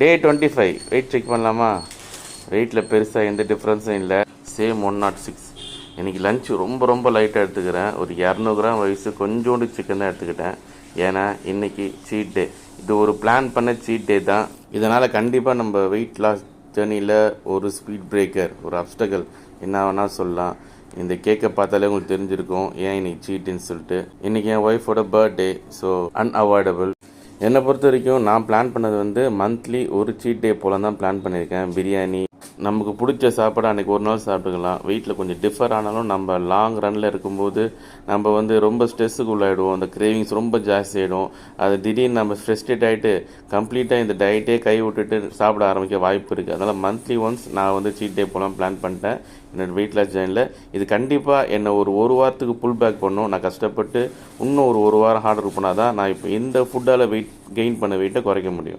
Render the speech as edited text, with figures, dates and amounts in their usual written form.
டே 25 weight check பண்ணலாமா? வெயிட்டில் பெருசாக எந்த டிஃப்ரென்ஸும் இல்லை, சேம் 106. இன்றைக்கி லஞ்சு ரொம்ப லைட்டாக எடுத்துக்கிறேன். ஒரு 200 கிராம் வயசு கொஞ்சோண்டு சிக்கன் தான் எடுத்துக்கிட்டேன். ஏன்னா இன்றைக்கி சீட் டே. இது ஒரு பிளான் பண்ண சீட் டே தான். இதனால் கண்டிப்பாக நம்ம வெயிட் லாஸ் ஜேர்னியில் ஒரு ஸ்பீட் பிரேக்கர், ஒரு அப்டக்கல் என்ன வேணால் சொல்லலாம். இந்த கேக்கை பார்த்தாலே உங்களுக்கு தெரிஞ்சிருக்கும் ஏன் இன்றைக்கி சீட்டுன்னு சொல்லிட்டு. இன்றைக்கி என் ஒய்ஃபோட பர்த்டே, ஸோ அன்அவாய்டபுள். என்னை பொறுத்த வரைக்கும் நான் பிளான் பண்ணது மந்த்லி ஒரு சீட் டே போல தான் பிளான் பண்ணியிருக்கேன். பிரியாணி நமக்கு பிடிச்ச சாப்பாடு அன்றைக்கி ஒரு நாள் சாப்பிட்டுக்கலாம். வீட்டில் கொஞ்சம் டிஃபர் ஆனாலும் நம்ம லாங் ரனில் இருக்கும்போது நம்ம ரொம்ப ஸ்ட்ரெஸ்ஸுக்கு உள்ளாயிடுவோம். அந்த கிரேவிங்ஸ் ரொம்ப ஜாஸ்தி ஆகிடும். அது திடீர்னு நம்ம ஃப்ரெஸ்ட்ரேட் ஆகிட்டு கம்ப்ளீட்டாக இந்த டயட்டே கை விட்டுட்டு சாப்பிட ஆரம்பிக்க வாய்ப்பு இருக்குது. அதனால் மந்த்லி ஒன்ஸ் நான் சீட் டே போலாம் பிளான் பண்ணிட்டேன் என்னோடய வெயிட் லாஸ் ஜேர்னியில். இது கண்டிப்பாக என்னை ஒரு வாரத்துக்கு புல் பேக் பண்ணும். நான் கஷ்டப்பட்டு இன்னும் ஒரு வாரம் ஹார்ட் ஒர்க் பண்ணால் தான் நான் இப்போ இந்த ஃபுட்டால் வெயிட் கெயின் பண்ண வெயிட்டை குறைக்க முடியும்.